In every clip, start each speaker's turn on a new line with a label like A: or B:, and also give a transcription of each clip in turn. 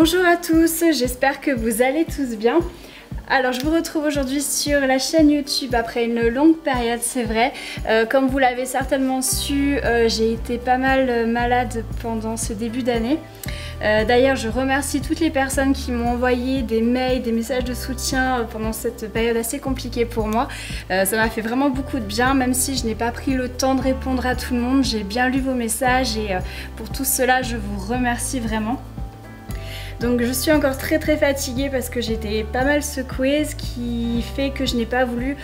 A: Bonjour à tous, j'espère que vous allez tous bien. Alors je vous retrouve aujourd'hui sur la chaîne YouTube après une longue période, c'est vrai. Comme vous l'avez certainement su, j'ai été pas mal malade pendant ce début d'année. D'ailleurs je remercie toutes les personnes qui m'ont envoyé des mails, des messages de soutien pendant cette période assez compliquée pour moi. Ça m'a fait vraiment beaucoup de bien, même si je n'ai pas pris le temps de répondre à tout le monde. J'ai bien lu vos messages et pour tout cela je vous remercie vraiment. Donc je suis encore très fatiguée parce que j'étais pas mal secouée, ce qui fait que je n'ai pas voulu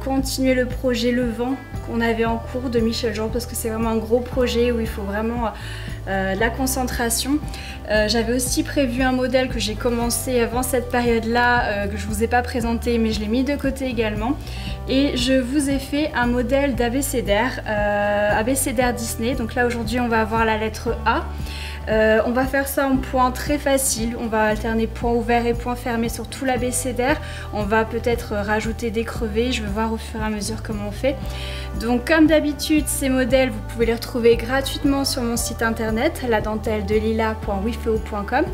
A: continuer le projet Le Vent qu'on avait en cours de Michel Jean, parce que c'est vraiment un gros projet où il faut vraiment de la concentration. J'avais aussi prévu un modèle que j'ai commencé avant cette période-là, que je vous ai pas présenté mais je l'ai mis de côté également. Et je vous ai fait un modèle d'abécédaire, abécédaire Disney. Donc là aujourd'hui on va avoir la lettre A. On va faire ça en points très facile, on va alterner points ouverts et points fermés sur tout l'abécédaire. On va peut-être rajouter des crevés, je vais voir au fur et à mesure comment on fait. Donc comme d'habitude, ces modèles vous pouvez les retrouver gratuitement sur mon site internet ladenteldelila.wifeo.com.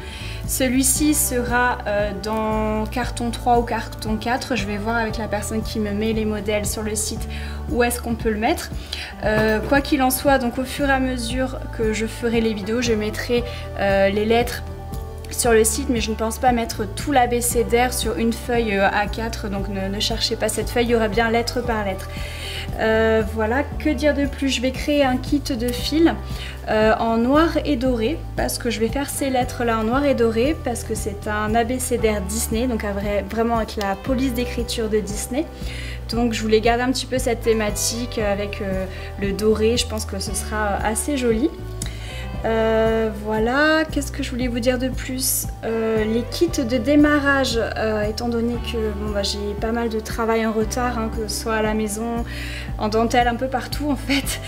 A: Celui-ci sera dans carton 3 ou carton 4, je vais voir avec la personne qui me met les modèles sur le site où est-ce qu'on peut le mettre. Quoi qu'il en soit, donc au fur et à mesure que je ferai les vidéos, je mettrai les lettres sur le site, mais je ne pense pas mettre tout l'abécédaire sur une feuille A4, donc ne cherchez pas cette feuille, il y aura bien lettre par lettre. Voilà, que dire de plus? Je vais créer un kit de fil en noir et doré, parce que je vais faire ces lettres là en noir et doré, parce que c'est un abécédaire Disney, donc vraiment avec la police d'écriture de Disney. Donc je voulais garder un petit peu cette thématique avec le doré, je pense que ce sera assez joli. Voilà, qu'est-ce que je voulais vous dire de plus? Les kits de démarrage, étant donné que bon, j'ai pas mal de travail en retard, hein, que ce soit à la maison, en dentelle, un peu partout en fait,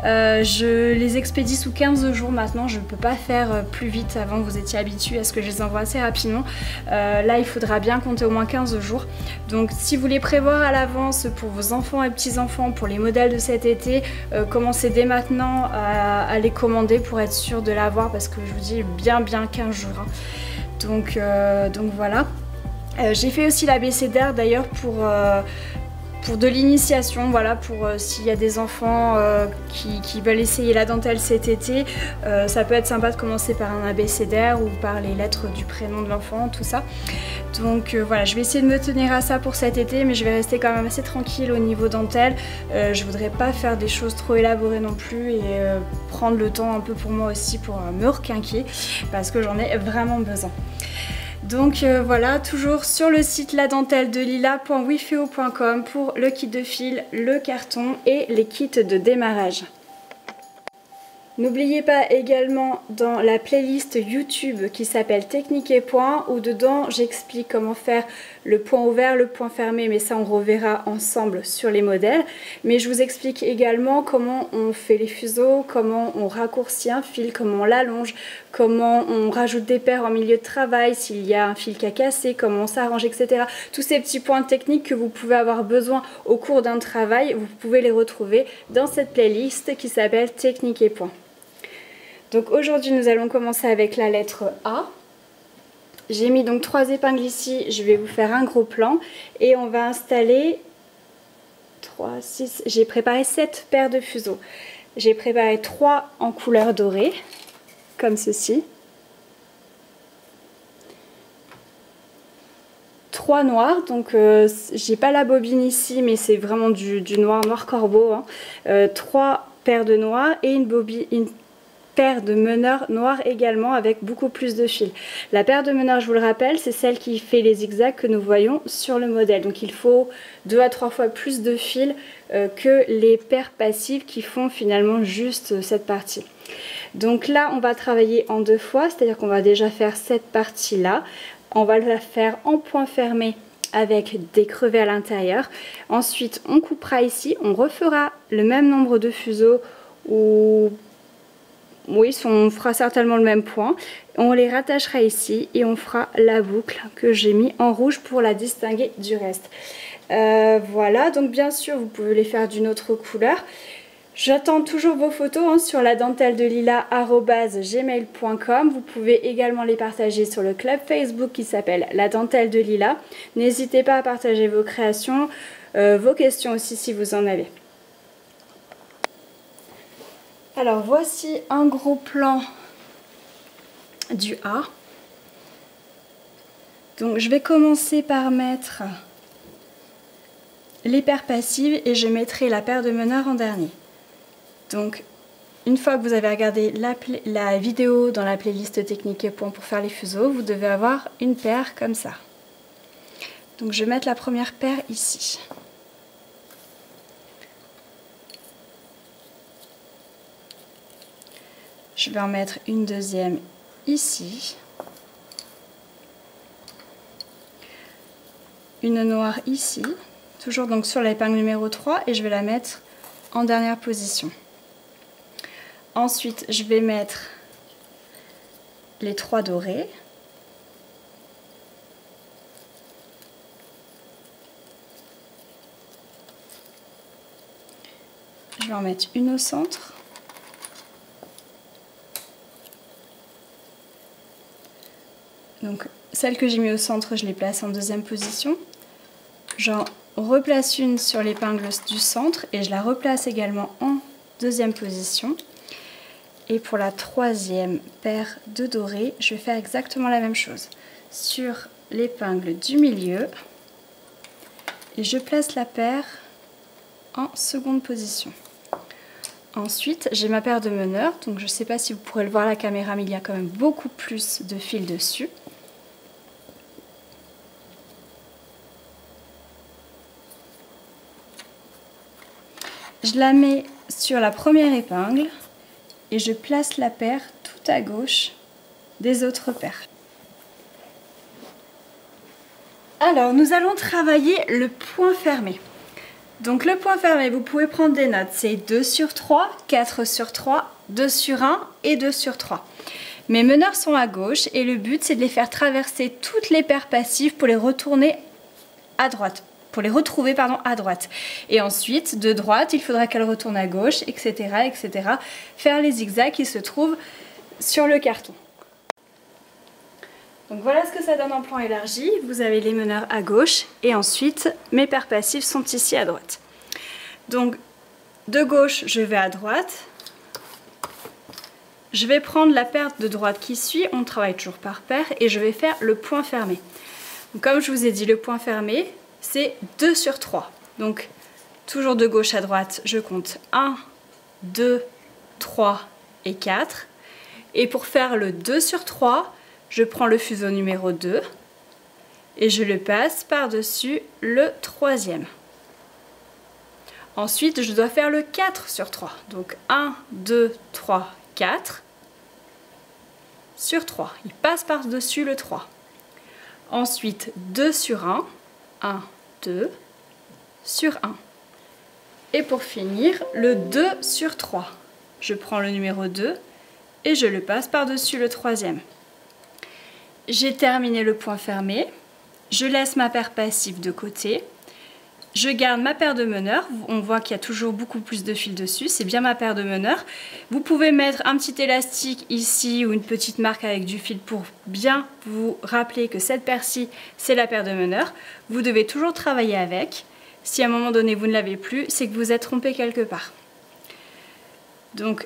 A: je les expédie sous 15 jours maintenant. Je ne peux pas faire plus vite. Avant vous étiez habitués à ce que je les envoie assez rapidement. Là il faudra bien compter au moins 15 jours. Donc si vous voulez prévoir à l'avance pour vos enfants et petits-enfants, pour les modèles de cet été, commencez dès maintenant à les commander pour être sûr de l'avoir, parce que je vous dis bien 15 jours. Hein. Donc voilà. J'ai fait aussi l'abécédaire d'ailleurs pour de l'initiation, voilà, pour s'il y a des enfants qui veulent essayer la dentelle cet été, ça peut être sympa de commencer par un abécédaire ou par les lettres du prénom de l'enfant, tout ça. Donc voilà, je vais essayer de me tenir à ça pour cet été, mais je vais rester quand même assez tranquille au niveau dentelle. Je voudrais pas faire des choses trop élaborées non plus et prendre le temps un peu pour moi aussi pour me requinquer, parce que j'en ai vraiment besoin. Donc voilà, toujours sur le site ladenteldelila.wifeo.com pour le kit de fil, le carton et les kits de démarrage. N'oubliez pas également dans la playlist YouTube qui s'appelle Technique et Points, où dedans j'explique comment faire le point ouvert, le point fermé, mais ça on reverra ensemble sur les modèles. Mais je vous explique également comment on fait les fuseaux, comment on raccourcit un fil, comment on l'allonge, comment on rajoute des paires en milieu de travail, s'il y a un fil qui a cassé, comment on s'arrange, etc. Tous ces petits points techniques que vous pouvez avoir besoin au cours d'un travail, vous pouvez les retrouver dans cette playlist qui s'appelle Technique et Points. Donc aujourd'hui nous allons commencer avec la lettre A. J'ai mis donc 3 épingles ici, je vais vous faire un gros plan et on va installer 3, 6, j'ai préparé 7 paires de fuseaux. J'ai préparé 3 en couleur dorée, comme ceci. 3 noirs, donc j'ai pas la bobine ici, mais c'est vraiment du noir corbeau. Hein. 3 paires de noirs et une paire de meneurs noirs également avec beaucoup plus de fils. La paire de meneurs, je vous le rappelle, c'est celle qui fait les zigzags que nous voyons sur le modèle. Donc il faut 2 à 3 fois plus de fils que les paires passives qui font finalement juste cette partie. Donc là, on va travailler en 2 fois, c'est-à-dire qu'on va déjà faire cette partie-là. On va la faire en point fermé avec des crevés à l'intérieur. Ensuite, on coupera ici, on refera le même nombre de fuseaux ou... Oui, on fera certainement le même point. On les rattachera ici et on fera la boucle que j'ai mis en rouge pour la distinguer du reste. Voilà, donc bien sûr vous pouvez les faire d'une autre couleur. J'attends toujours vos photos sur ladentelledelila@gmail.com. Vous pouvez également les partager sur le club Facebook qui s'appelle La Dentelle de Lila. N'hésitez pas à partager vos créations, vos questions aussi si vous en avez. Alors voici un gros plan du A. Donc je vais commencer par mettre les paires passives et je mettrai la paire de meneurs en dernier. Donc, une fois que vous avez regardé la vidéo dans la playlist technique et points pour faire les fuseaux, vous devez avoir une paire comme ça. Donc, je vais mettre la première paire ici. Je vais en mettre une deuxième ici. Une noire ici, toujours donc sur l'épingle numéro 3 et je vais la mettre en dernière position. Ensuite, je vais mettre les 3 dorés. Je vais en mettre une au centre. Donc, celle que j'ai mis au centre, je les place en deuxième position. J'en replace une sur l'épingle du centre et je la replace également en deuxième position. Et pour la troisième paire de dorés, je vais faire exactement la même chose. Sur l'épingle du milieu, et je place la paire en seconde position. Ensuite, j'ai ma paire de meneurs, donc je ne sais pas si vous pourrez le voir à la caméra, mais il y a quand même beaucoup plus de fils dessus. Je la mets sur la première épingle. Et je place la paire tout à gauche des autres paires. Alors, nous allons travailler le point fermé. Donc le point fermé, vous pouvez prendre des notes. C'est 2 sur 3, 4 sur 3, 2 sur 1 et 2 sur 3. Mes meneurs sont à gauche et le but, c'est de les faire traverser toutes les paires passives pour les retourner à droite. Pour les retrouver à droite. Et ensuite, de droite, il faudra qu'elle retourne à gauche, etc., etc. Faire les zigzags qui se trouvent sur le carton. Donc voilà ce que ça donne en plan élargi. Vous avez les meneurs à gauche et ensuite, mes paires passives sont ici à droite. Donc, de gauche, je vais à droite. Je vais prendre la paire de droite qui suit. On travaille toujours par paire et je vais faire le point fermé. Donc, comme je vous ai dit, le point fermé, c'est 2 sur 3. Donc, toujours de gauche à droite, je compte 1, 2, 3 et 4. Et pour faire le 2 sur 3, je prends le fuseau numéro 2 et je le passe par-dessus le troisième. Ensuite, je dois faire le 4 sur 3. Donc, 1, 2, 3, 4 sur 3. Il passe par-dessus le 3. Ensuite, 2 sur 1. 1, 2 sur 1. Et pour finir, le 2 sur 3. Je prends le numéro 2 et je le passe par-dessus le troisième. J'ai terminé le point fermé. Je laisse ma paire passive de côté. Je garde ma paire de meneurs. On voit qu'il y a toujours beaucoup plus de fils dessus. C'est bien ma paire de meneurs. Vous pouvez mettre un petit élastique ici ou une petite marque avec du fil pour bien vous rappeler que cette paire-ci, c'est la paire de meneurs. Vous devez toujours travailler avec. Si à un moment donné, vous ne l'avez plus, c'est que vous êtes trompé quelque part. Donc,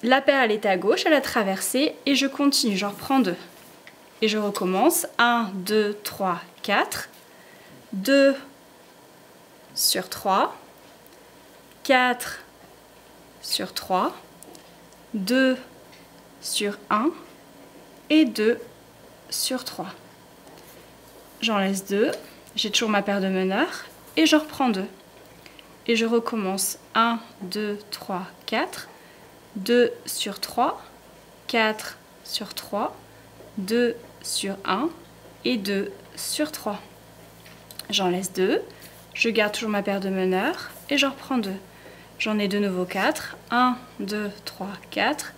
A: la paire, elle est à gauche, elle a traversé et je continue. J'en reprends 2. Et je recommence. 1, 2, 3, 4. 2 sur 3, 4 sur 3, 2 sur 1 et 2 sur 3. J'en laisse 2, j'ai toujours ma paire de meneurs et je reprends 2. Et je recommence 1, 2, 3, 4, 2 sur 3, 4 sur 3, 2 sur 1 et 2 sur 3. J'en laisse 2. Je garde toujours ma paire de meneurs et j'en reprends 2. J'en ai de nouveau 4. 1, 2, 3, 4.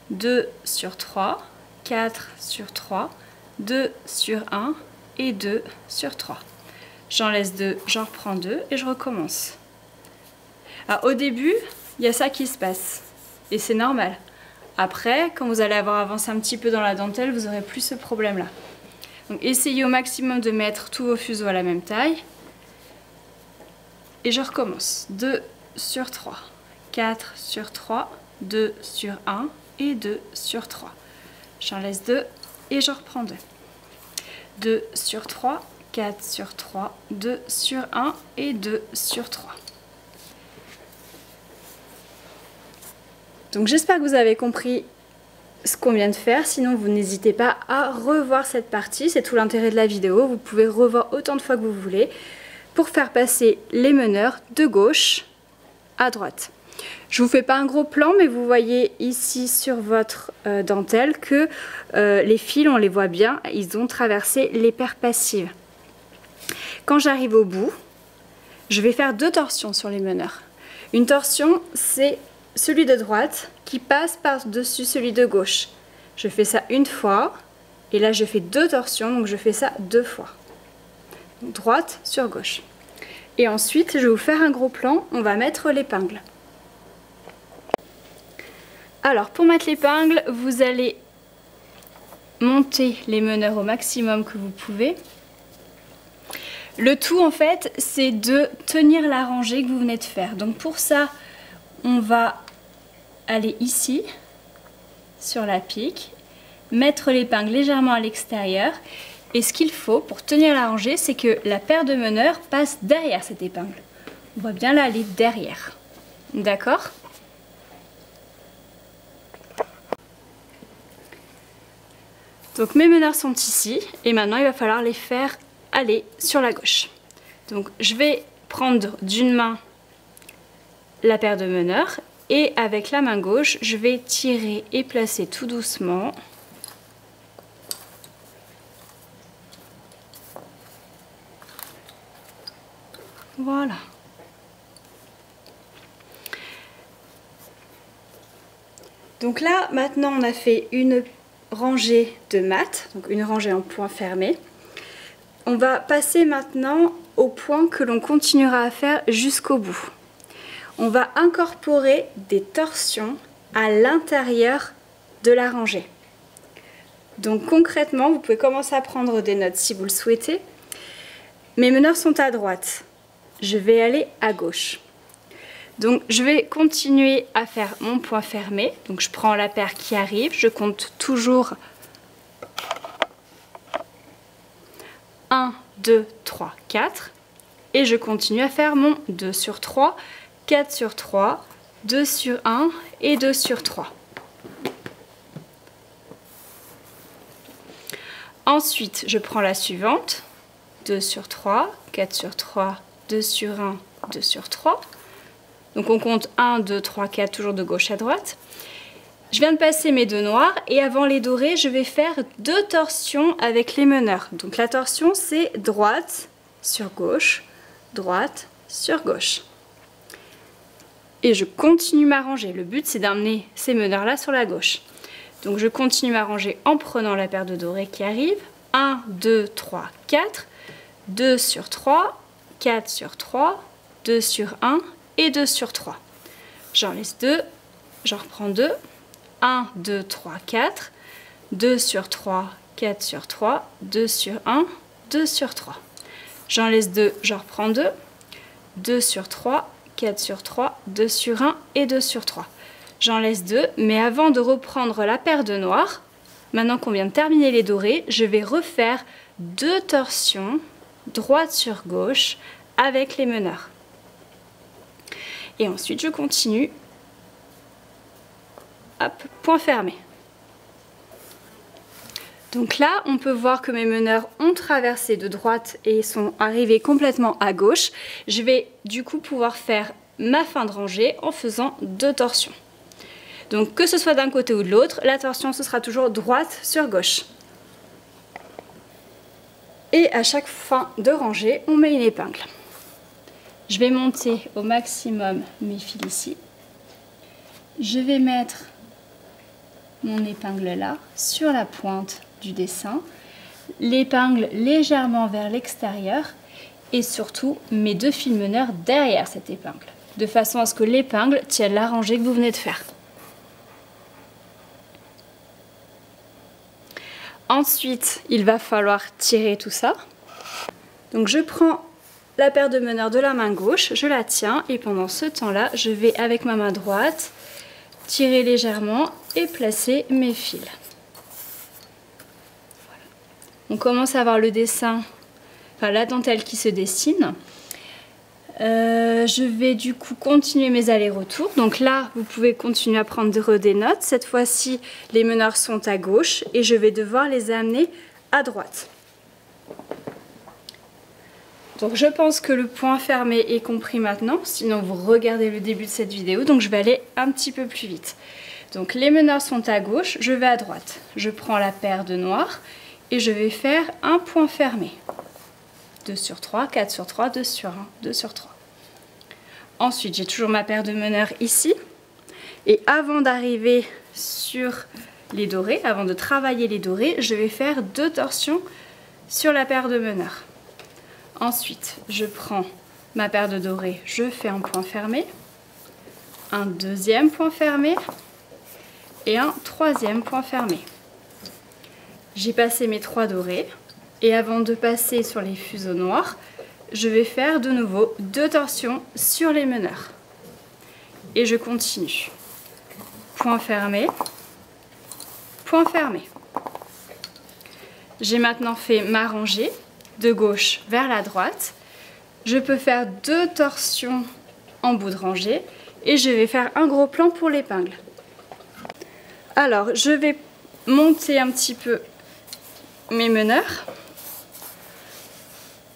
A: 2 sur 3. 4 sur 3. 2 sur 1 et 2 sur 3. J'en laisse 2, j'en reprends 2 et je recommence. Alors, au début, il y a ça qui se passe. Et c'est normal. Après, quand vous allez avoir avancé un petit peu dans la dentelle, vous n'aurez plus ce problème-là. Donc essayez au maximum de mettre tous vos fuseaux à la même taille. Et je recommence. 2 sur 3, 4 sur 3, 2 sur 1 et 2 sur 3. J'en laisse 2 et je reprends 2. 2 sur 3, 4 sur 3, 2 sur 1 et 2 sur 3. Donc j'espère que vous avez compris ce qu'on vient de faire, sinon vous n'hésitez pas à revoir cette partie, c'est tout l'intérêt de la vidéo, vous pouvez revoir autant de fois que vous voulez pour faire passer les meneurs de gauche à droite. Je vous fais pas un gros plan, mais vous voyez ici sur votre dentelle que les fils, on les voit bien, ils ont traversé les paires passives. Quand j'arrive au bout, je vais faire 2 torsions sur les meneurs. Une torsion, c'est celui de droite qui passe par-dessus celui de gauche. Je fais ça une fois et là je fais 2 torsions, donc je fais ça 2 fois. Donc, droite sur gauche. Et ensuite, je vais vous faire un gros plan, on va mettre l'épingle. Alors pour mettre l'épingle, vous allez monter les meneurs au maximum que vous pouvez. Le tout en fait, c'est de tenir la rangée que vous venez de faire. Donc pour ça, on va aller ici, sur la pique, mettre l'épingle légèrement à l'extérieur. Et ce qu'il faut pour tenir la rangée, c'est que la paire de meneurs passe derrière cette épingle. On va bien la aller derrière. D'accord ? Donc mes meneurs sont ici et maintenant il va falloir les faire aller sur la gauche. Donc je vais prendre d'une main la paire de meneurs et avec la main gauche, je vais tirer et placer tout doucement. Voilà. Donc là, maintenant, on a fait une rangée de mat, donc une rangée en point fermé. On va passer maintenant au point que l'on continuera à faire jusqu'au bout. On va incorporer des torsions à l'intérieur de la rangée. Donc concrètement, vous pouvez commencer à prendre des notes si vous le souhaitez. Mes meneurs sont à droite. Je vais aller à gauche. Donc je vais continuer à faire mon point fermé. Donc je prends la paire qui arrive, je compte toujours 1, 2, 3, 4 et je continue à faire mon 2 sur 3, 4 sur 3, 2 sur 1 et 2 sur 3. Ensuite, je prends la suivante, 2 sur 3, 4 sur 3, 2 sur 1, 2 sur 3. Donc on compte 1, 2, 3, 4, toujours de gauche à droite. Je viens de passer mes 2 noirs et avant les dorés, je vais faire 2 torsions avec les meneurs. Donc la torsion, c'est droite sur gauche, droite sur gauche. Et je continue ma rangée. Le but, c'est d'amener ces meneurs-là sur la gauche. Donc je continue ma rangée en prenant la paire de dorés qui arrive. 1, 2, 3, 4, 2 sur 3, 4 sur 3, 2 sur 1 et 2 sur 3. J'en laisse 2, j'en reprends 2. 1, 2, 3, 4, 2 sur 3, 4 sur 3, 2 sur 1, 2 sur 3. J'en laisse 2, j'en reprends 2, 2 sur 3, 4 sur 3, 2 sur 1 et 2 sur 3. J'en laisse 2, mais avant de reprendre la paire de noirs, maintenant qu'on vient de terminer les dorés, je vais refaire 2 torsions, droite sur gauche, avec les meneurs. Et ensuite, je continue. Hop, point fermé. Donc là, on peut voir que mes meneurs ont traversé de droite et sont arrivés complètement à gauche. Je vais du coup pouvoir faire ma fin de rangée en faisant 2 torsions. Donc que ce soit d'un côté ou de l'autre, la torsion ce sera toujours droite sur gauche. Et à chaque fin de rangée, on met une épingle. Je vais monter au maximum mes fils ici. Je vais mettre mon épingle là, sur la pointe du dessin, l'épingle légèrement vers l'extérieur et surtout mes 2 fils meneurs derrière cette épingle. de façon à ce que l'épingle tienne la rangée que vous venez de faire. Ensuite, il va falloir tirer tout ça. Donc je prends la paire de meneurs de la main gauche, je la tiens et pendant ce temps-là, je vais avec ma main droite tirer légèrement et placer mes fils. Voilà. On commence à voir le dessin, enfin la dentelle qui se dessine. Je vais du coup continuer mes allers-retours. Donc là, vous pouvez continuer à prendre des notes. Cette fois-ci, les meneurs sont à gauche et je vais devoir les amener à droite. Donc je pense que le point fermé est compris maintenant, sinon vous regardez le début de cette vidéo, donc je vais aller un petit peu plus vite. Donc les meneurs sont à gauche, je vais à droite. Je prends la paire de noirs et je vais faire un point fermé. 2 sur 3, 4 sur 3, 2 sur 1, 2 sur 3. Ensuite, j'ai toujours ma paire de meneurs ici. Et avant d'arriver sur les dorés, avant de travailler les dorés, je vais faire 2 torsions sur la paire de meneurs. Ensuite, je prends ma paire de dorés, je fais un point fermé, un deuxième point fermé et un troisième point fermé. J'ai passé mes 3 dorés et avant de passer sur les fuseaux noirs, je vais faire de nouveau 2 torsions sur les meneurs. Et je continue. Point fermé, point fermé. J'ai maintenant fait ma rangée de gauche vers la droite. Je peux faire 2 torsions en bout de rangée et je vais faire un gros plan pour l'épingle. Alors, je vais monter un petit peu mes meneurs.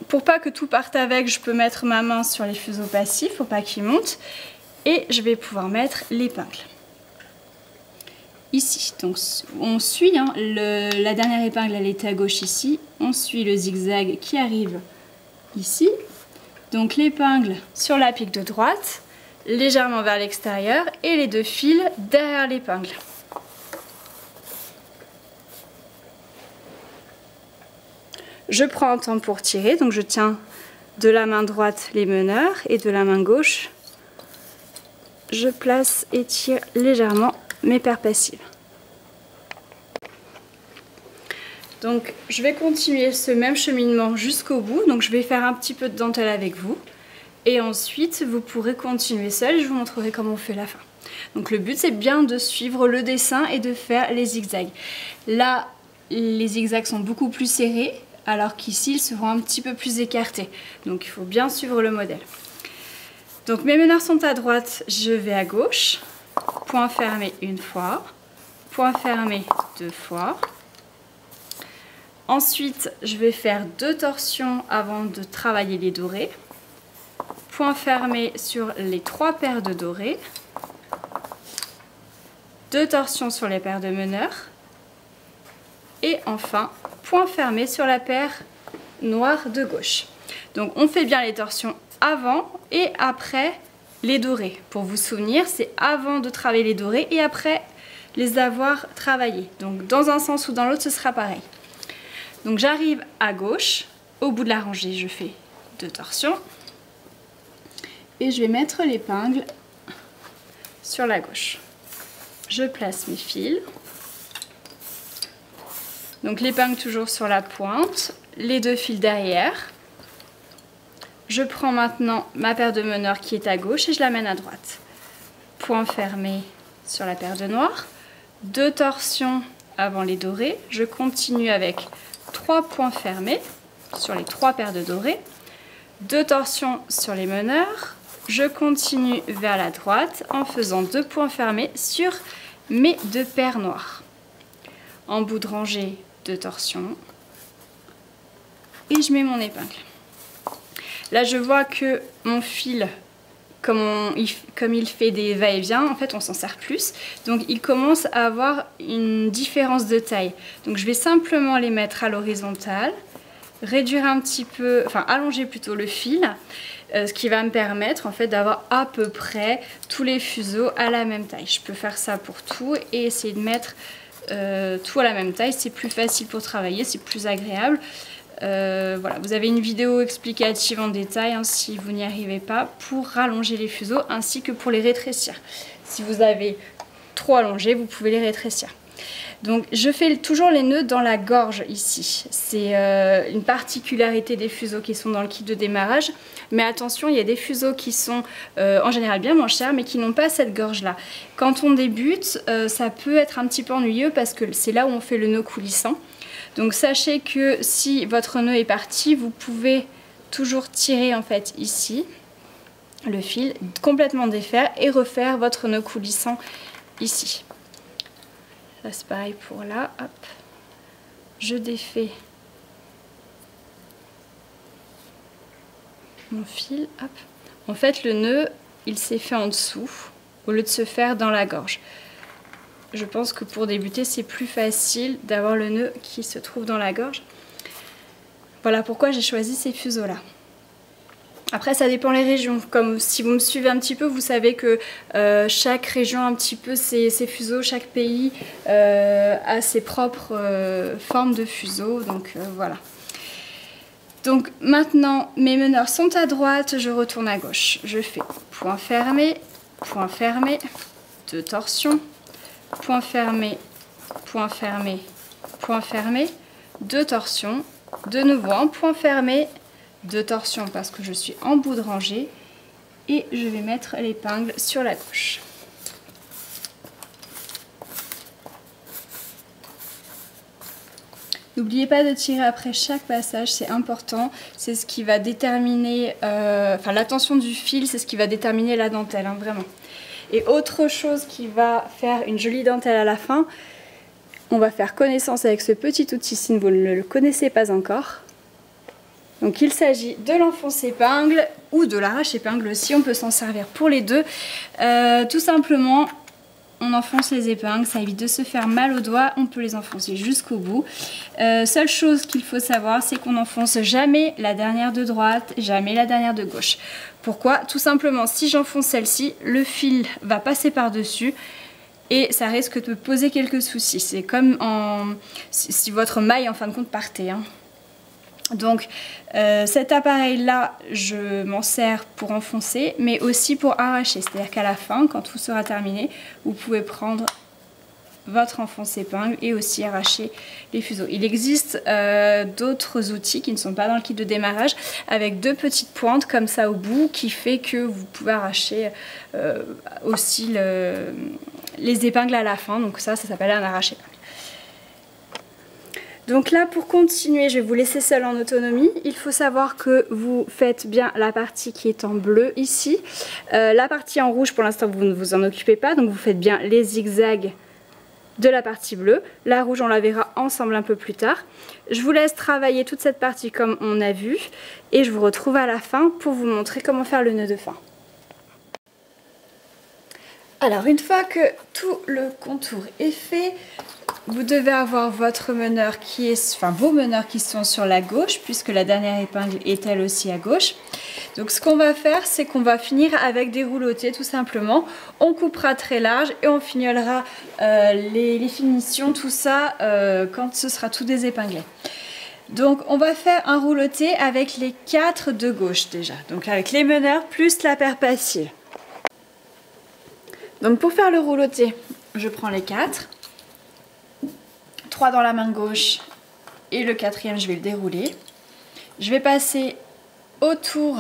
A: Pour pas que tout parte avec, je peux mettre ma main sur les fuseaux passifs, faut pas qu'ils montent. Et je vais pouvoir mettre l'épingle. Ici, donc on suit, la dernière épingle elle était à gauche ici, on suit le zigzag qui arrive ici, donc l'épingle sur la pique de droite, légèrement vers l'extérieur et les 2 fils derrière l'épingle. Je prends un temps pour tirer, donc je tiens de la main droite les meneurs et de la main gauche, je place et tire légèrement mes paires passives. Donc je vais continuer ce même cheminement jusqu'au bout, donc je vais faire un petit peu de dentelle avec vous et ensuite vous pourrez continuer seul et je vous montrerai comment on fait la fin. Donc le but c'est bien de suivre le dessin et de faire les zigzags. Là les zigzags sont beaucoup plus serrés alors qu'ici ils seront un petit peu plus écartés, donc il faut bien suivre le modèle. Donc mes meneurs sont à droite, je vais à gauche. Point fermé une fois, point fermé 2 fois. Ensuite, je vais faire 2 torsions avant de travailler les dorés. Point fermé sur les 3 paires de dorés. 2 torsions sur les paires de meneurs. Et enfin, point fermé sur la paire noire de gauche. Donc on fait bien les torsions avant et après les dorés. Pour vous souvenir, c'est avant de travailler les dorés et après les avoir travaillés. Donc dans un sens ou dans l'autre, ce sera pareil. Donc j'arrive à gauche, au bout de la rangée, je fais 2 torsions. Et je vais mettre l'épingle sur la gauche. Je place mes fils. Donc l'épingle toujours sur la pointe, les 2 fils derrière. Je prends maintenant ma paire de meneurs qui est à gauche et je l'amène à droite. Point fermé sur la paire de noirs. 2 torsions avant les dorés. Je continue avec 3 points fermés sur les 3 paires de dorés. 2 torsions sur les meneurs. Je continue vers la droite en faisant 2 points fermés sur mes 2 paires noires. En bout de rangée, 2 torsions. Et je mets mon épingle. Là, je vois que mon fil, comme il fait des va-et-vient, en fait, on s'en sert plus. Donc, il commence à avoir une différence de taille. Donc, je vais simplement les mettre à l'horizontale, réduire un petit peu, enfin, allonger plutôt le fil, ce qui va me permettre, en fait, d'avoir à peu près tous les fuseaux à la même taille. Je peux faire ça pour tout et essayer de mettre tout à la même taille. C'est plus facile pour travailler, c'est plus agréable. Voilà, vous avez une vidéo explicative en détail hein, si vous n'y arrivez pas pour rallonger les fuseaux ainsi que pour les rétrécir. Si vous avez trop allongé, vous pouvez les rétrécir. Donc je fais toujours les nœuds dans la gorge ici. C'est une particularité des fuseaux qui sont dans le kit de démarrage. Mais attention, il y a des fuseaux qui sont en général bien moins chers mais qui n'ont pas cette gorge là. Quand on débute, ça peut être un petit peu ennuyeux parce que c'est là où on fait le nœud coulissant. Donc sachez que si votre nœud est parti, vous pouvez toujours tirer en fait ici le fil, complètement défaire et refaire votre nœud coulissant ici. Là c'est pareil pour là, hop, je défais mon fil, hop. En fait le nœud il s'est fait en dessous au lieu de se faire dans la gorge. Je pense que pour débuter c'est plus facile d'avoir le nœud qui se trouve dans la gorge. Voilà pourquoi j'ai choisi ces fuseaux là. Après ça dépend les régions, comme si vous me suivez un petit peu, vous savez que chaque région a un petit peu ses fuseaux, chaque pays a ses propres formes de fuseaux, donc voilà. Donc maintenant mes meneurs sont à droite, je retourne à gauche. Je fais point fermé, 2 torsions, point fermé, point fermé, point fermé, 2 torsions, de nouveau un point fermé, 2 torsions parce que je suis en bout de rangée et je vais mettre l'épingle sur la gauche. N'oubliez pas de tirer après chaque passage, c'est important, c'est ce qui va déterminer, enfin la tension du fil, c'est ce qui va déterminer la dentelle, hein, vraiment. Et autre chose qui va faire une jolie dentelle à la fin, on va faire connaissance avec ce petit outil si vous ne le connaissez pas encore. Donc il s'agit de l'enfonce-épingle ou de l'arrache-épingle aussi, on peut s'en servir pour les deux. Tout simplement, on enfonce les épingles, ça évite de se faire mal aux doigts, on peut les enfoncer jusqu'au bout. Seule chose qu'il faut savoir, c'est qu'on n'enfonce jamais la dernière de droite, jamais la dernière de gauche. Pourquoi? Tout simplement, si j'enfonce celle-ci, le fil va passer par-dessus et ça risque de poser quelques soucis. C'est comme si votre maille en fin de compte partait, hein. Donc cet appareil là je m'en sers pour enfoncer mais aussi pour arracher, c'est à dire qu'à la fin quand tout sera terminé vous pouvez prendre votre enfonce-épingle et aussi arracher les fuseaux. Il existe d'autres outils qui ne sont pas dans le kit de démarrage avec 2 petites pointes comme ça au bout qui fait que vous pouvez arracher aussi les épingles à la fin, donc ça s'appelle un arrache-épingle. Donc là pour continuer, je vais vous laisser seul en autonomie. Il faut savoir que vous faites bien la partie qui est en bleu ici. La partie en rouge pour l'instant vous ne vous en occupez pas, donc vous faites bien les zigzags de la partie bleue. La rouge on la verra ensemble un peu plus tard. Je vous laisse travailler toute cette partie comme on a vu et je vous retrouve à la fin pour vous montrer comment faire le nœud de fin. Alors une fois que tout le contour est fait, vous devez avoir votre meneur qui est, enfin vos meneurs qui sont sur la gauche puisque la dernière épingle est elle aussi à gauche. Donc ce qu'on va faire, c'est qu'on va finir avec des roulotés tout simplement. On coupera très large et on fignolera les finitions, tout ça quand ce sera tout désépinglé. Donc on va faire un rouloté avec les 4 de gauche déjà. Donc avec les meneurs plus la paire passile. Donc pour faire le rouloté, je prends les 4. 3 dans la main gauche et le 4e je vais le dérouler. Je vais passer autour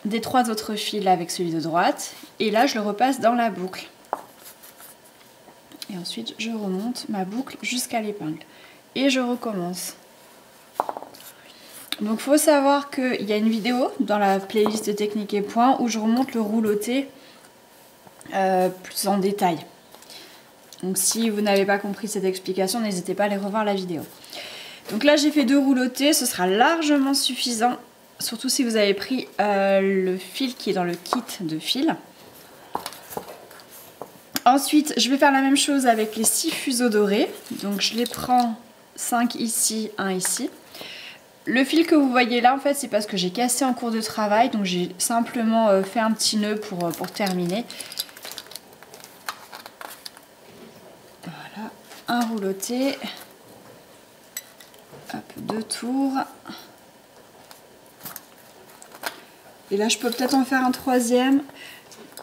A: des 3 autres fils avec celui de droite et là je le repasse dans la boucle. Et ensuite je remonte ma boucle jusqu'à l'épingle et je recommence. Donc il faut savoir qu'il y a une vidéo dans la playlist technique et points où je remonte le rouloté plus en détail. Donc si vous n'avez pas compris cette explication, n'hésitez pas à aller revoir la vidéo. Donc là j'ai fait 2 roulotés, ce sera largement suffisant, surtout si vous avez pris le fil qui est dans le kit de fil. Ensuite je vais faire la même chose avec les 6 fuseaux dorés, donc je les prends 5 ici, 1 ici. Le fil que vous voyez là en fait c'est parce que j'ai cassé en cours de travail, donc j'ai simplement fait un petit nœud pour terminer. Un rouloté, hop, 2 tours. Et là je peux peut-être en faire un troisième.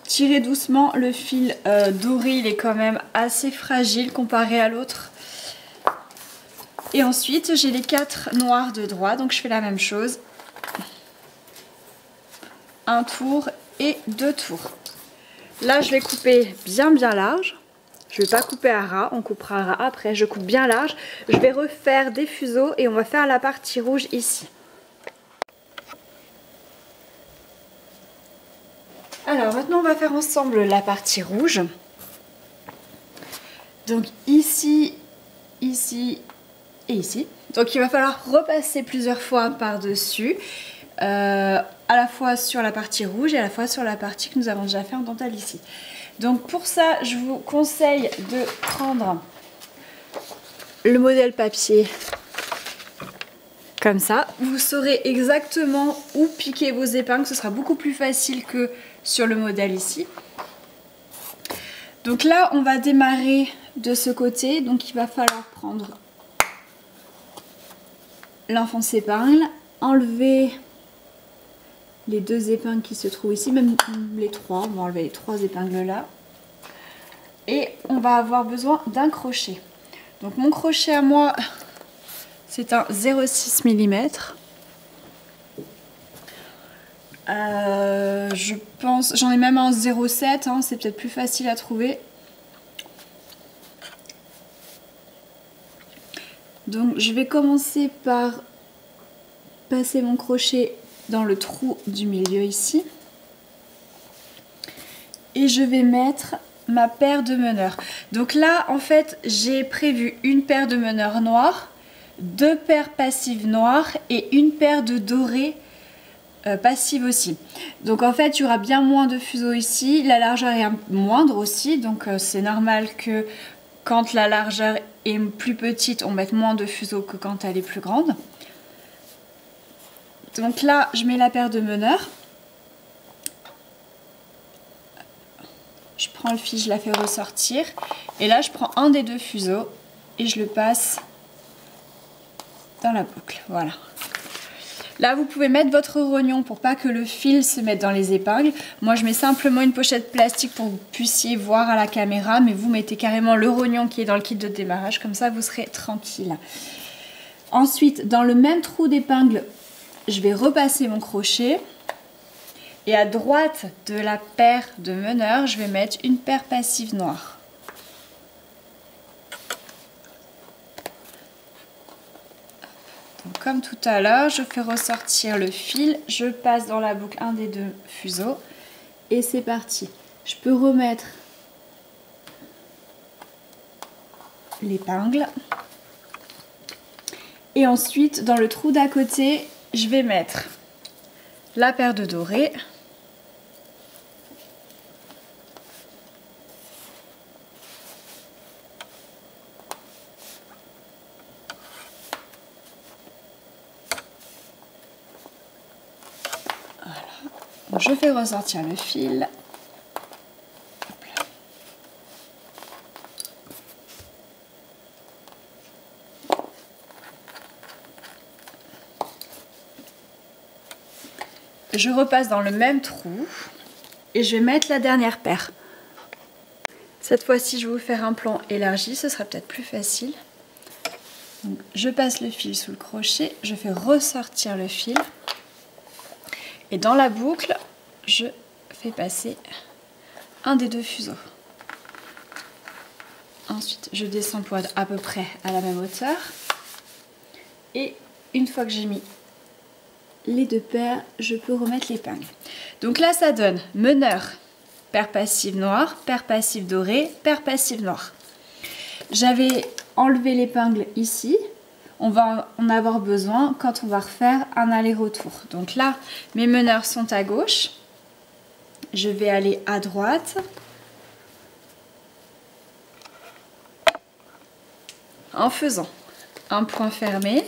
A: Tirez doucement, le fil doré il est quand même assez fragile comparé à l'autre. Et ensuite j'ai les 4 noirs de droit, donc je fais la même chose. Un tour et 2 tours. Là je vais couper bien large. Je ne vais pas couper à ras, on coupera à ras après. Je coupe bien large. Je vais refaire des fuseaux et on va faire la partie rouge ici. Alors maintenant on va faire ensemble la partie rouge. Donc ici, ici et ici. Donc il va falloir repasser plusieurs fois par-dessus. À la fois sur la partie rouge et à la fois sur la partie que nous avons déjà fait en dentelle ici. Donc pour ça je vous conseille de prendre le modèle papier comme ça. Vous saurez exactement où piquer vos épingles, ce sera beaucoup plus facile que sur le modèle ici. Donc là on va démarrer de ce côté, donc il va falloir prendre l'enfonce épingle, enlever les 2 épingles qui se trouvent ici, même les 3, on va enlever les 3 épingles là. Et on va avoir besoin d'un crochet. Donc mon crochet à moi, c'est un 0,6 mm. Je pense, j'en ai même un 0,7, hein, c'est peut-être plus facile à trouver. Donc je vais commencer par passer mon crochet dans le trou du milieu ici. Et je vais mettre ma paire de meneurs. Donc là en fait j'ai prévu une paire de meneurs noirs, 2 paires passives noires et une paire de dorés passives aussi. Donc en fait il y aura bien moins de fuseaux ici, la largeur est moindre aussi, donc c'est normal que quand la largeur est plus petite on mette moins de fuseaux que quand elle est plus grande. Donc là je mets la paire de meneurs. Je prends le fil, je la fais ressortir. Et là, je prends un des 2 fuseaux et je le passe dans la boucle. Voilà. Là, vous pouvez mettre votre rognon pour pas que le fil se mette dans les épingles. Moi, je mets simplement une pochette plastique pour que vous puissiez voir à la caméra. Mais vous mettez carrément le rognon qui est dans le kit de démarrage. Comme ça, vous serez tranquille. Ensuite, dans le même trou d'épingle, je vais repasser mon crochet. Et à droite de la paire de meneurs, je vais mettre une paire passive noire. Donc, comme tout à l'heure, je fais ressortir le fil, je passe dans la boucle un des 2 fuseaux et c'est parti. Je peux remettre l'épingle. Et ensuite, dans le trou d'à côté, je vais mettre la paire de dorés. Je fais ressortir le fil. Je repasse dans le même trou et je vais mettre la dernière paire. Cette fois-ci, je vais vous faire un plan élargi, ce sera peut-être plus facile. Donc, je passe le fil sous le crochet, je fais ressortir le fil. Et dans la boucle, je fais passer un des 2 fuseaux. Ensuite, je descends pour être à peu près à la même hauteur. Et une fois que j'ai mis les 2 paires, je peux remettre l'épingle. Donc là, ça donne meneur, paire passive noire, paire passive dorée, paire passive noire. J'avais enlevé l'épingle ici. On va en avoir besoin quand on va refaire un aller-retour. Donc là, mes meneurs sont à gauche. Je vais aller à droite. En faisant un point fermé.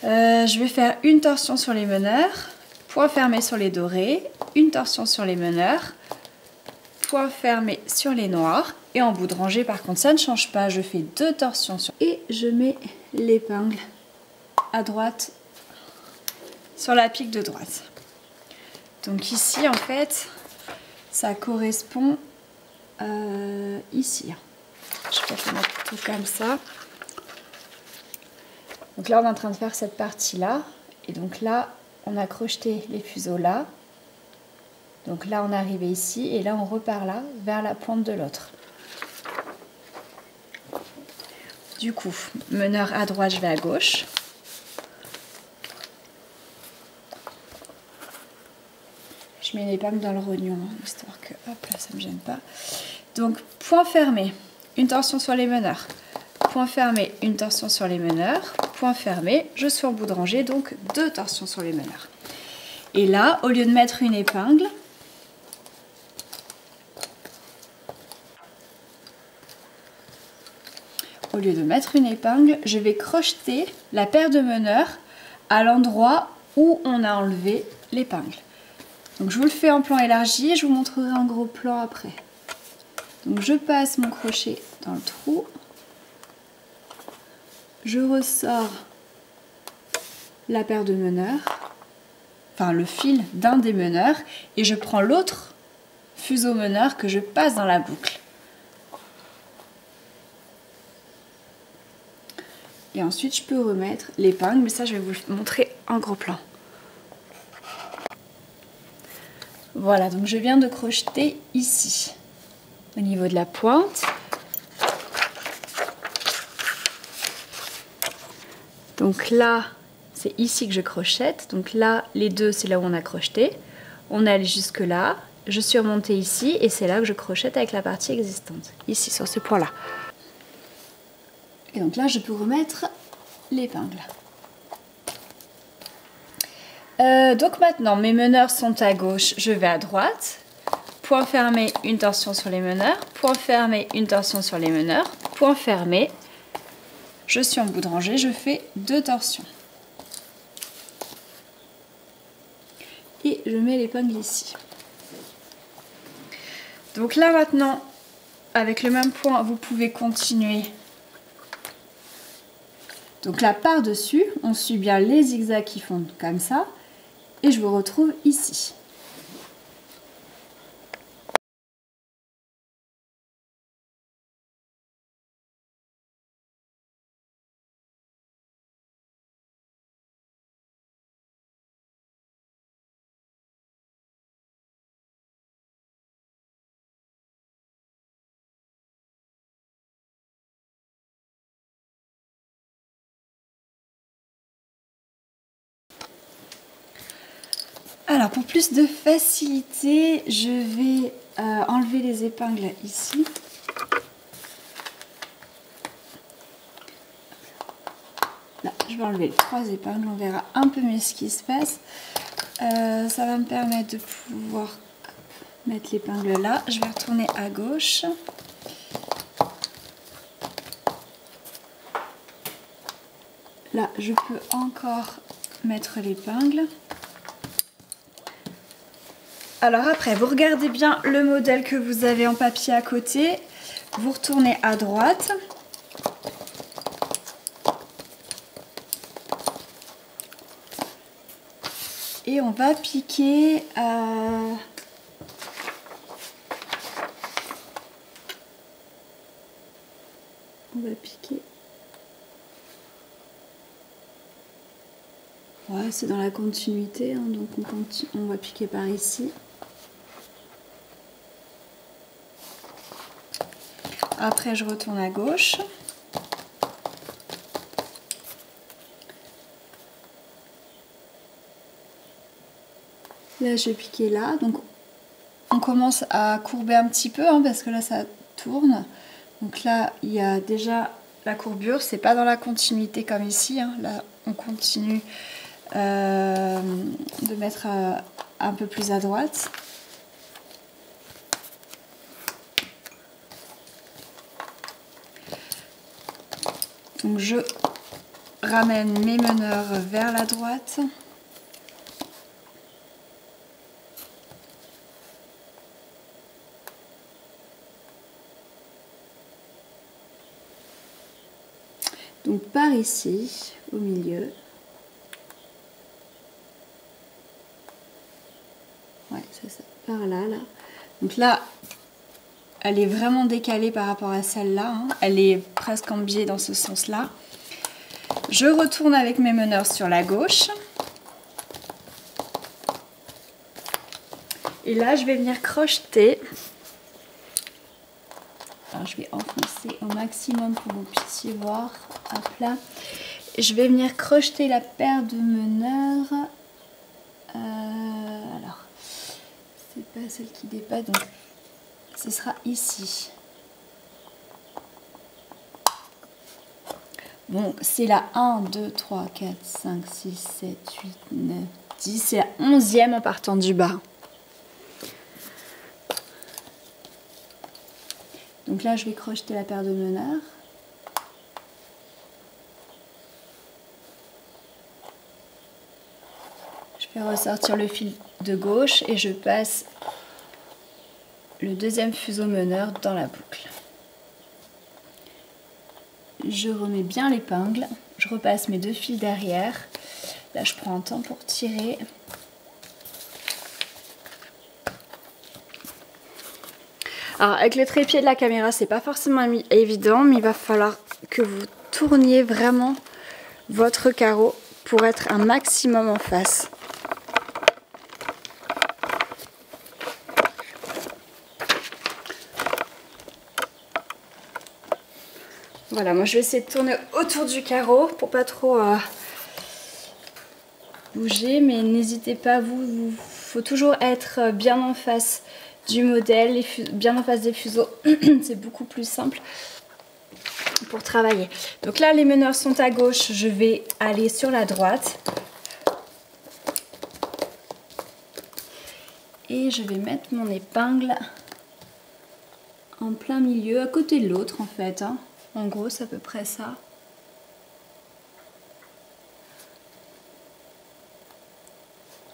A: Je vais faire une torsion sur les meneurs, point fermé sur les dorés, une torsion sur les meneurs, point fermé sur les noirs. Et en bout de rangée, par contre, ça ne change pas. Je fais 2 torsions sur... Et je mets l'épingle à droite sur la pique de droite. Donc ici en fait ça correspond ici. Je vais peut-être le mettre tout comme ça. Donc là on est en train de faire cette partie là et donc là on a crocheté les fuseaux là. Donc là on est arrivé ici et là on repart là vers la pointe de l'autre. Du coup, meneur à droite, je vais à gauche. Je mets l'épingle dans le rognon, hein, histoire que, hop là, ça ne me gêne pas. Donc, point fermé, une torsion sur les meneurs. Point fermé, une torsion sur les meneurs. Point fermé, je suis en bout de rangée, donc 2 torsions sur les meneurs. Et là, au lieu de mettre une épingle, je vais crocheter la paire de meneurs à l'endroit où on a enlevé l'épingle. Donc je vous le fais en plan élargi et je vous montrerai en gros plan après. Donc je passe mon crochet dans le trou. Je ressors la paire de meneurs, enfin le fil d'un des meneurs, et je prends l'autre fuseau meneur que je passe dans la boucle. Et ensuite, je peux remettre l'épingle, mais ça, je vais vous le montrer en gros plan. Voilà, donc je viens de crocheter ici, au niveau de la pointe. Donc là, c'est ici que je crochette. Donc là, les deux, c'est là où on a crocheté. On est allé jusque là. Je suis remontée ici et c'est là que je crochette avec la partie existante. Ici, sur ce point-là. Et donc là, je peux remettre l'épingle. Donc maintenant, mes meneurs sont à gauche, je vais à droite. Point fermé, une torsion sur les meneurs. Point fermé, une torsion sur les meneurs. Point fermé, je suis en bout de rangée, je fais 2 torsions. Et je mets l'épingle ici. Donc là maintenant, avec le même point, vous pouvez continuer. Donc là, par-dessus, on suit bien les zigzags qui font comme ça. Et je vous retrouve ici. Alors pour plus de facilité, je vais enlever les épingles ici. Là, je vais enlever les 3 épingles, on verra un peu mieux ce qui se passe. Ça va me permettre de pouvoir mettre l'épingle là. Je vais retourner à gauche. Là, je peux encore mettre l'épingle. Alors après, vous regardez bien le modèle que vous avez en papier à côté. Vous retournez à droite. Et on va piquer... On va piquer... Ouais, c'est dans la continuité, hein, donc on va piquer par ici. Après, je retourne à gauche. Là, je vais piquer là. Donc, on commence à courber un petit peu, hein, parce que là, ça tourne. Donc là, il y a déjà la courbure. C'est pas dans la continuité comme ici, hein. Là, on continue de mettre un peu plus à droite. Donc je ramène mes meneurs vers la droite. Donc par ici, au milieu. Ouais, c'est ça, par là, là. Donc là, elle est vraiment décalée par rapport à celle-là. Hein. Elle est presque en biais dans ce sens-là. Je retourne avec mes meneurs sur la gauche. Et là, je vais venir crocheter. Alors, je vais enfoncer au maximum pour que vous puissiez voir. Hop là. Je vais venir crocheter la paire de meneurs. Alors, c'est pas celle qui dépasse, donc ce sera ici. Bon, c'est la 1, 2, 3, 4, 5, 6, 7, 8, 9, 10. C'est la 11e en partant du bas. Donc là, je vais crocheter la paire de meneurs. Je vais ressortir le fil de gauche et je passe le deuxième fuseau meneur dans la boucle. Je remets bien l'épingle, je repasse mes 2 fils derrière. Là, je prends un temps pour tirer. Alors, avec le trépied de la caméra, c'est pas forcément évident, mais il va falloir que vous tourniez vraiment votre carreau pour être un maximum en face. Voilà, moi je vais essayer de tourner autour du carreau pour pas trop bouger, mais n'hésitez pas, faut toujours être bien en face du modèle, bien en face des fuseaux, c'est beaucoup plus simple pour travailler. Donc là, les meneurs sont à gauche, je vais aller sur la droite. Et je vais mettre mon épingle en plein milieu, à côté de l'autre en fait, hein. En gros, c'est à peu près ça.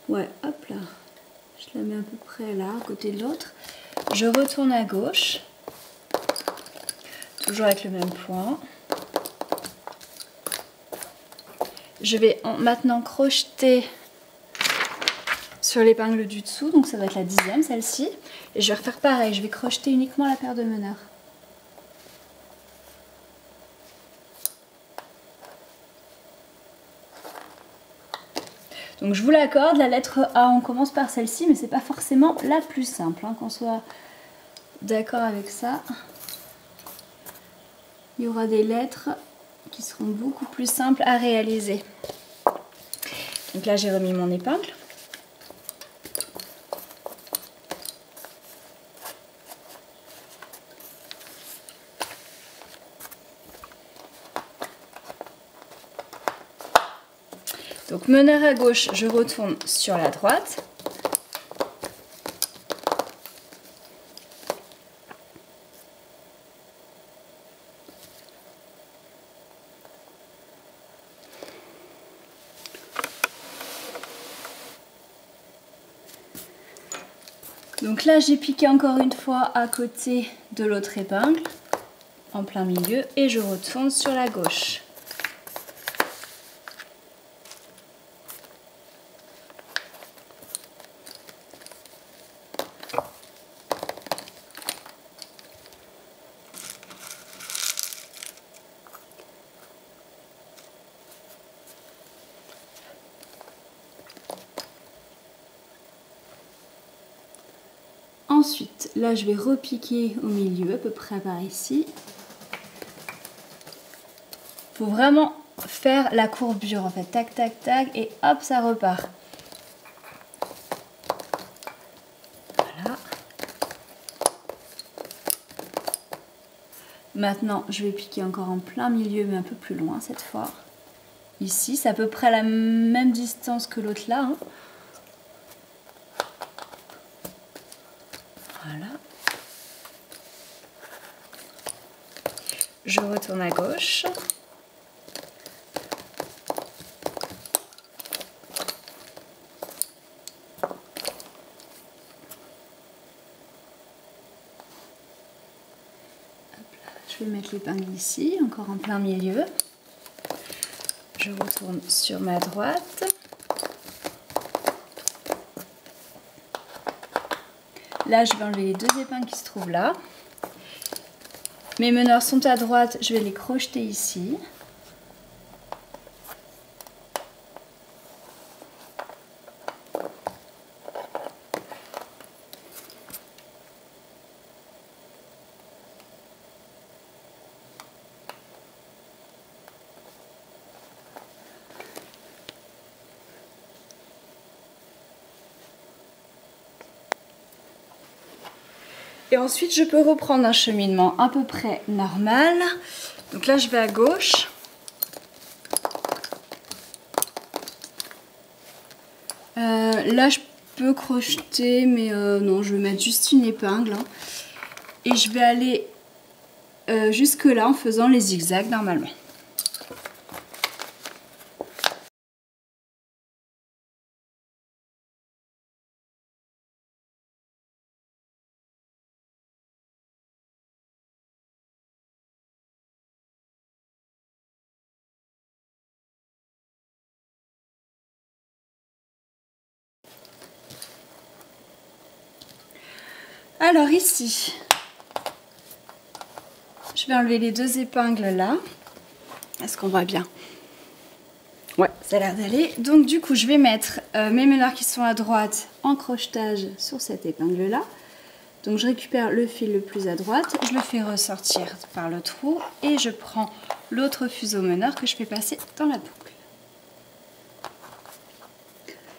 A: Ouais, hop là. Je la mets à peu près là, à côté de l'autre. Je retourne à gauche. Toujours avec le même point. Je vais maintenant crocheter sur l'épingle du dessous. Donc ça va être la 10e, celle-ci. Et je vais refaire pareil. Je vais crocheter uniquement la paire de meneurs. Donc je vous l'accorde, la lettre A, on commence par celle-ci, mais c'est pas forcément la plus simple, hein, qu'on soit d'accord avec ça. Il y aura des lettres qui seront beaucoup plus simples à réaliser. Donc là, j'ai remis mon épingle. Donc meneur à gauche, je retourne sur la droite. Donc là, j'ai piqué encore une fois à côté de l'autre épingle, en plein milieu, et je retourne sur la gauche. Ensuite, là je vais repiquer au milieu, à peu près par ici. Il faut vraiment faire la courbure en fait, tac tac tac, et hop, ça repart. Voilà. Maintenant, je vais piquer encore en plein milieu, mais un peu plus loin cette fois. Ici, c'est à peu près la même distance que l'autre là, hein. Voilà. Je retourne à gauche. Je vais mettre l'épingle ici, encore en plein milieu. je retourne sur ma droite. Là, je vais enlever les 2 épingles qui se trouvent là. Mes meneurs sont à droite, je vais les crocheter ici. Et ensuite, je peux reprendre un cheminement à peu près normal. Donc là, je vais à gauche. Là, je peux crocheter, mais non, je vais mettre juste une épingle. Hein. Et je vais aller jusque là en faisant les zigzags normalement. Alors ici, je vais enlever les 2 épingles là. Est-ce qu'on voit bien? Ouais, ça a l'air d'aller. Donc du coup, je vais mettre mes meneurs qui sont à droite en crochetage sur cette épingle là. Donc je récupère le fil le plus à droite, je le fais ressortir par le trou et je prends l'autre fuseau meneur que je fais passer dans la boucle.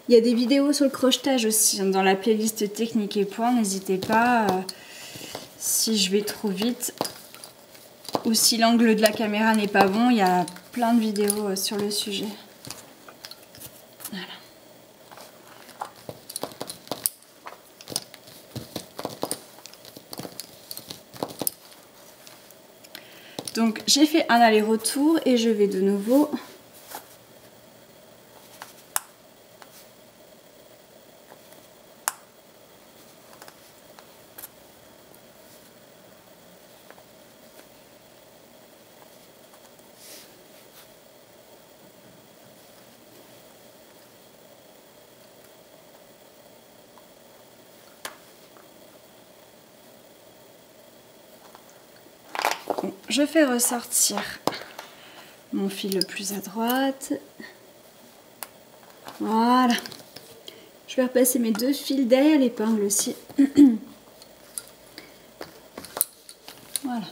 A: Il y a des vidéos sur le crochetage aussi dans la playlist technique et points, n'hésitez pas si je vais trop vite ou si l'angle de la caméra n'est pas bon, il y a plein de vidéos sur le sujet. Voilà. Donc j'ai fait un aller-retour et je vais de nouveau je fais ressortir mon fil le plus à droite. Voilà. Je vais repasser mes 2 fils derrière l'épingle aussi. Voilà.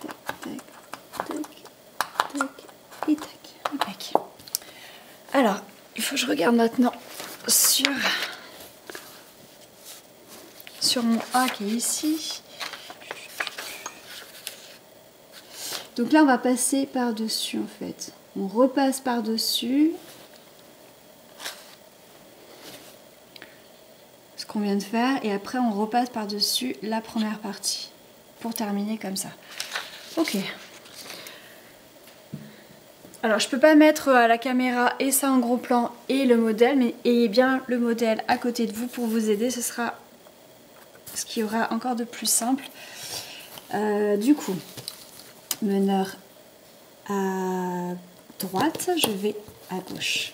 A: Tac, tac, tac, tac et tac. Tac. Alors, il faut que je regarde maintenant sur mon A qui est ici. Donc là, on va passer par-dessus en fait. On repasse par-dessus ce qu'on vient de faire et après on repasse par-dessus la première partie pour terminer comme ça. Ok. Alors je peux pas mettre à la caméra et ça en gros plan et le modèle, mais ayez bien le modèle à côté de vous pour vous aider. Ce sera ce qui aura encore de plus simple. Du coup, meneur à droite, je vais à gauche.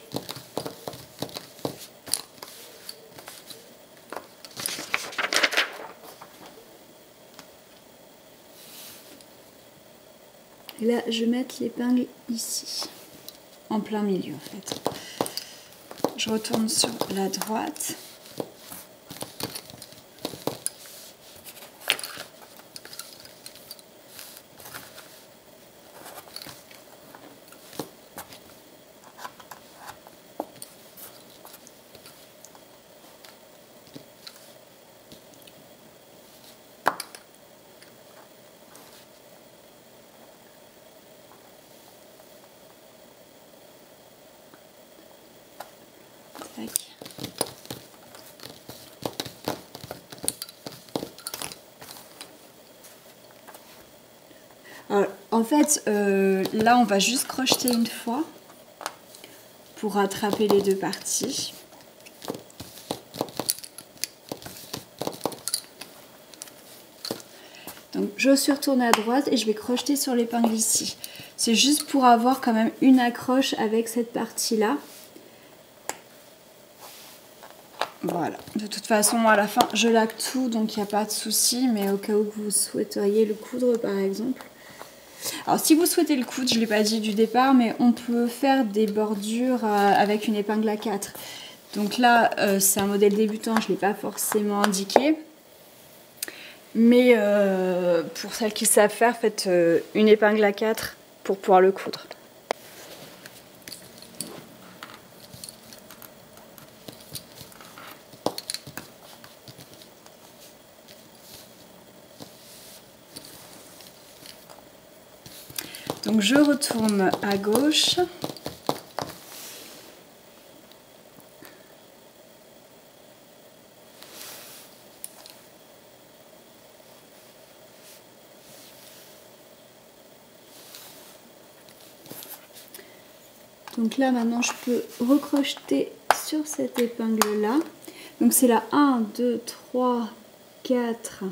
A: Et là, je vais mettre l'épingle ici, en plein milieu en fait. Je retourne sur la droite. Alors, en fait, là on va juste crocheter une fois pour rattraper les 2 parties. Donc je suis retournée à droite et je vais crocheter sur l'épingle ici. C'est juste pour avoir quand même une accroche avec cette partie-là. Voilà, de toute façon, moi à la fin, je laque tout, donc il n'y a pas de souci, mais au cas où vous souhaiteriez le coudre par exemple. Alors si vous souhaitez le coudre, je ne l'ai pas dit du départ, mais on peut faire des bordures avec une épingle à 4. Donc là, c'est un modèle débutant, je ne l'ai pas forcément indiqué. Mais pour celles qui savent faire, faites une épingle à 4 pour pouvoir le coudre. Donc je retourne à gauche. Donc là maintenant je peux recrocheter sur cette épingle là. Donc c'est la 1, 2, 3, 4,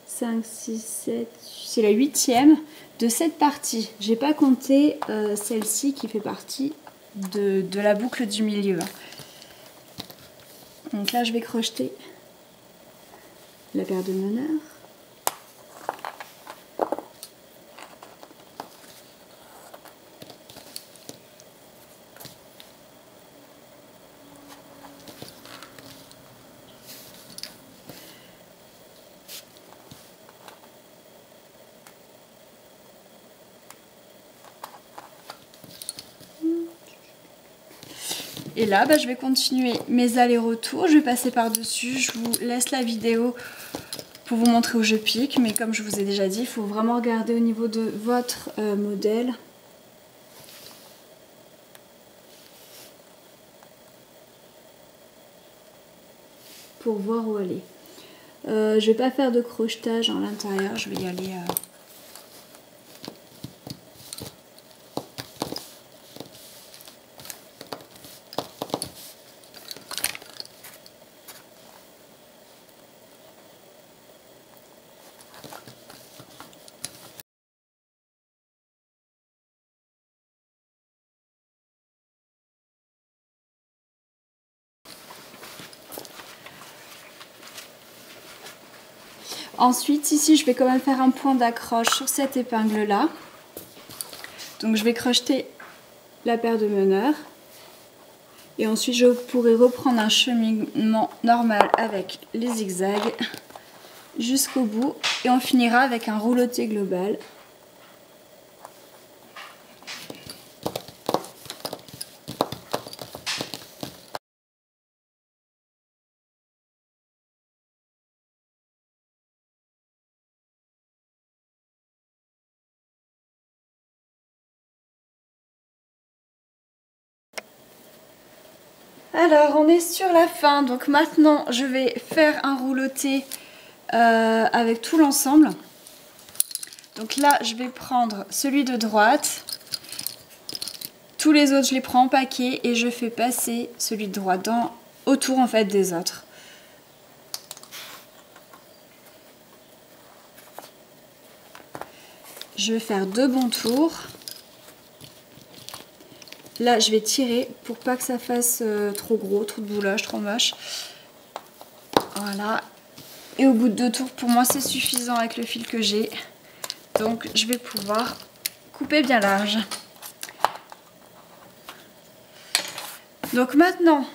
A: 5, 6, 7, c'est la 8e de cette partie. J'ai pas compté celle-ci qui fait partie de la boucle du milieu. Donc là je vais crocheter la paire de meneurs. Et là, je vais continuer mes allers-retours. Je vais passer par-dessus. Je vous laisse la vidéo pour vous montrer où je pique. Mais comme je vous ai déjà dit, il faut vraiment regarder au niveau de votre modèle. Pour voir où aller. Je vais pas faire de crochetage à l'intérieur. Je vais y aller... Ensuite, ici, je vais quand même faire un point d'accroche sur cette épingle-là. Donc, je vais crocheter la paire de meneurs. Et ensuite, je pourrai reprendre un cheminement normal avec les zigzags jusqu'au bout. Et on finira avec un rouloté global. Alors, on est sur la fin. Donc maintenant, je vais faire un rouloté avec tout l'ensemble. Donc là, je vais prendre celui de droite. Tous les autres, je les prends en paquet et je fais passer celui de droite autour en fait des autres. Je vais faire 2 bons tours. Là, je vais tirer pour pas que ça fasse trop gros, trop de bouloche, trop moche. Voilà. Et au bout de 2 tours, pour moi, c'est suffisant avec le fil que j'ai. Donc, je vais pouvoir couper bien large. Donc maintenant,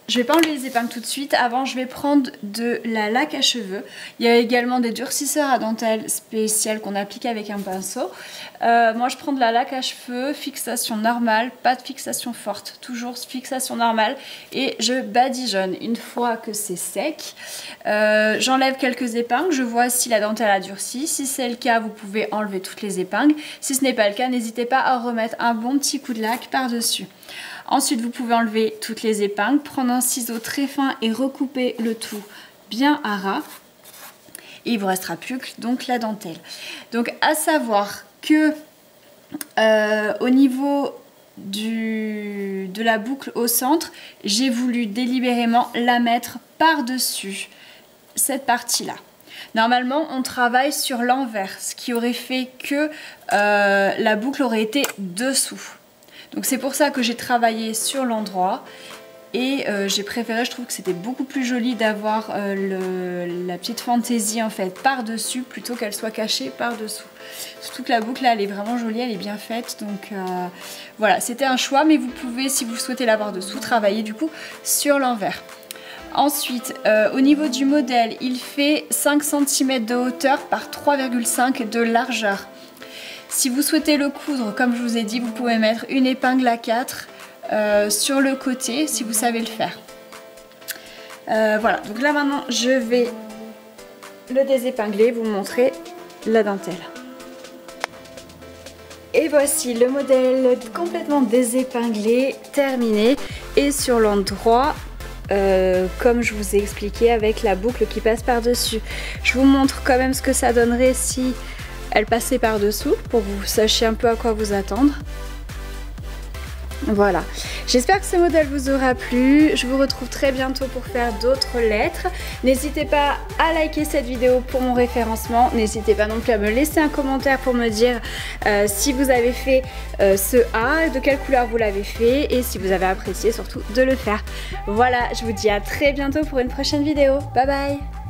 A: je vais pas enlever les épingles tout de suite. Avant, je vais prendre de la laque à cheveux. Il y a également des durcisseurs à dentelle spéciales qu'on applique avec un pinceau. Moi, je prends de la laque à cheveux, fixation normale, pas de fixation forte. Toujours fixation normale. Et je badigeonne une fois que c'est sec. J'enlève quelques épingles. Je vois si la dentelle a durci. Si c'est le cas, vous pouvez enlever toutes les épingles. Si ce n'est pas le cas, n'hésitez pas à remettre un bon petit coup de laque par-dessus. Ensuite, vous pouvez enlever toutes les épingles, prendre un ciseau très fin et recouper le tout bien à ras. Et il ne vous restera plus que donc la dentelle. Donc, à savoir que au niveau de la boucle au centre, j'ai voulu délibérément la mettre par-dessus cette partie-là. Normalement on travaille sur l'envers, ce qui aurait fait que la boucle aurait été dessous. Donc c'est pour ça que j'ai travaillé sur l'endroit. Et j'ai préféré, je trouve que c'était beaucoup plus joli d'avoir la petite fantaisie en fait par-dessus plutôt qu'elle soit cachée par-dessous. Surtout que la boucle là, elle est vraiment jolie, elle est bien faite. Donc voilà, c'était un choix, mais vous pouvez, si vous souhaitez l'avoir dessous, travailler du coup sur l'envers. Ensuite, au niveau du modèle, il fait 5 cm de hauteur par 3,5 de largeur. Si vous souhaitez le coudre, comme je vous ai dit, vous pouvez mettre une épingle à 4 sur le côté si vous savez le faire. Voilà, donc là maintenant je vais le désépingler, vous montrer la dentelle. Et voici le modèle complètement désépinglé, terminé, et sur l'endroit comme je vous ai expliqué avec la boucle qui passe par dessus. Je vous montre quand même ce que ça donnerait si elle passait par dessous pour que vous sachiez un peu à quoi vous attendre. Voilà, j'espère que ce modèle vous aura plu. Je vous retrouve très bientôt pour faire d'autres lettres. N'hésitez pas à liker cette vidéo pour mon référencement. N'hésitez pas non plus à me laisser un commentaire pour me dire si vous avez fait ce A, de quelle couleur vous l'avez fait et si vous avez apprécié surtout de le faire. Voilà, je vous dis à très bientôt pour une prochaine vidéo. Bye bye!